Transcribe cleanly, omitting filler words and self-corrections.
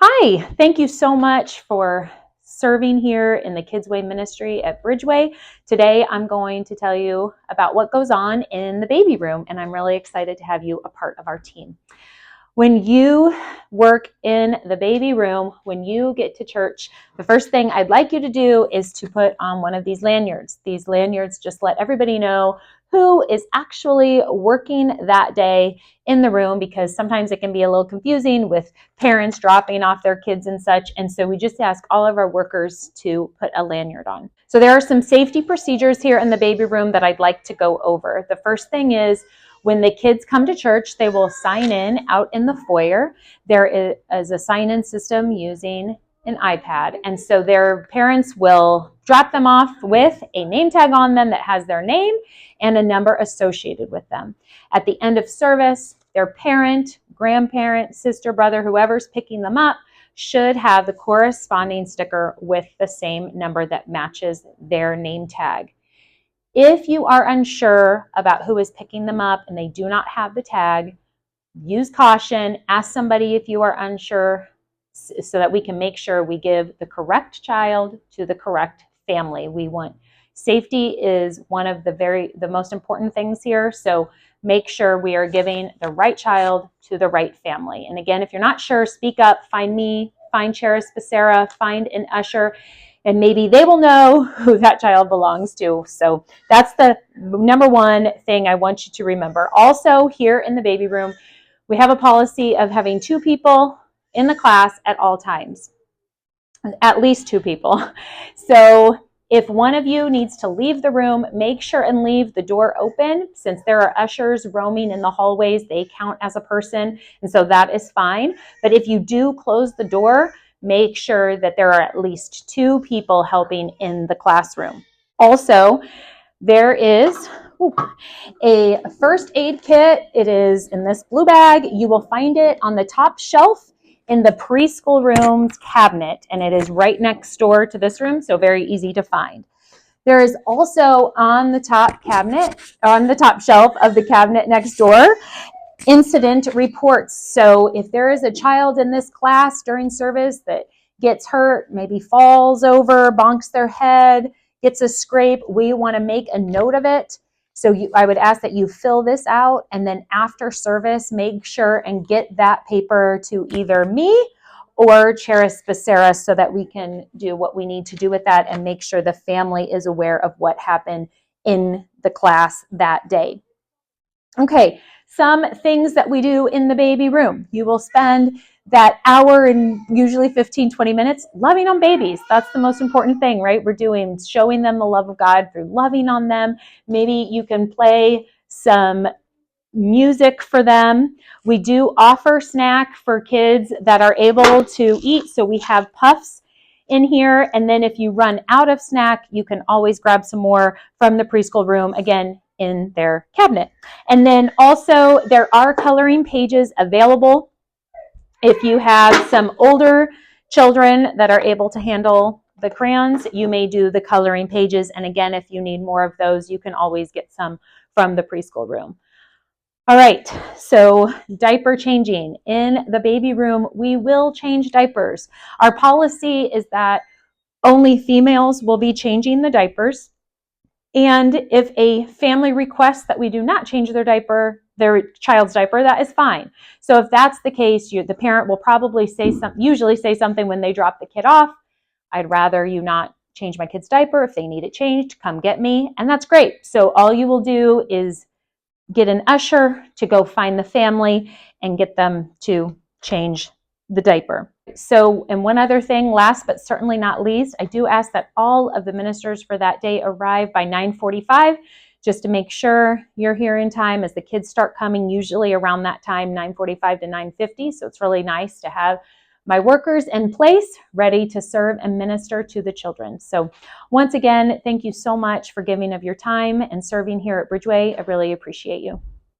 Hi, thank you so much for serving here in the Kids Way Ministry at Bridgeway. Today I'm going to tell you about what goes on in the baby room, and I'm really excited to have you a part of our team. When you work in the baby room, when you get to church, the first thing I'd like you to do is to put on one of these lanyards. These lanyards just let everybody know who is actually working that day in the room, because sometimes it can be a little confusing with parents dropping off their kids and such. And so we just ask all of our workers to put a lanyard on. So there are some safety procedures here in the baby room that I'd like to go over. The first thing is, when the kids come to church, they will sign in out in the foyer. There is a sign-in system using an iPad. And so their parents will drop them off with a name tag on them that has their name and a number associated with them. At the end of service, their parent, grandparent, sister, brother, whoever's picking them up should have the corresponding sticker with the same number that matches their name tag. If you are unsure about who is picking them up and they do not have the tag, use caution. Ask somebody if you are unsure so that we can make sure we give the correct child to the correct family. Safety is one of the most important things here. So make sure we are giving the right child to the right family. And again, if you're not sure, speak up, find me, find Charis Becerra, find an usher, and maybe they will know who that child belongs to. So that's the number one thing I want you to remember. Also, here in the baby room, we have a policy of having 2 people in the class at all times, at least 2 people. So if one of you needs to leave the room, make sure and leave the door open. Since there are ushers roaming in the hallways, they count as a person, and so that is fine. But if you do close the door, make sure that there are at least 2 people helping in the classroom. Also, there is a first aid kit. It is in this blue bag. You will find it on the top shelf in the preschool room's cabinet, and it is right next door to this room, so very easy to find. There is also on the top shelf of the cabinet next door, incident reports. So if there is a child in this class during service that gets hurt, maybe falls over, bonks their head, gets a scrape, we want to make a note of it. So I would ask that you fill this out, and then after service, make sure and get that paper to either me or Charis Becerra so that we can do what we need to do with that and make sure the family is aware of what happened in the class that day. Okay, some things that we do in the baby room. You will spend that hour and usually 15-20 minutes loving on babies. That's the most important thing, right? We're doing showing them the love of God through loving on them. Maybe you can play some music for them. We do offer snack for kids that are able to eat. So we have puffs in here. And then if you run out of snack, you can always grab some more from the preschool room, again, in their cabinet. And then also there are coloring pages available. If you have some older children that are able to handle the crayons, you may do the coloring pages. And again, if you need more of those, you can always get some from the preschool room. All right, so diaper changing. In the baby room, we will change diapers. Our policy is that only females will be changing the diapers. And if a family requests that we do not change their child's diaper, that is fine. So if that's the case, the parent will probably usually say something when they drop the kid off. I'd rather you not change my kid's diaper. If they need it changed, come get me. And that's great. So all you will do is get an usher to go find the family and get them to change the diaper. So, and one other thing, last but certainly not least, I do ask that all of the ministers for that day arrive by 9:45, just to make sure you're here in time as the kids start coming, usually around that time, 9:45 to 9:50. So it's really nice to have my workers in place, ready to serve and minister to the children. So once again, thank you so much for giving of your time and serving here at Bridgeway. I really appreciate you.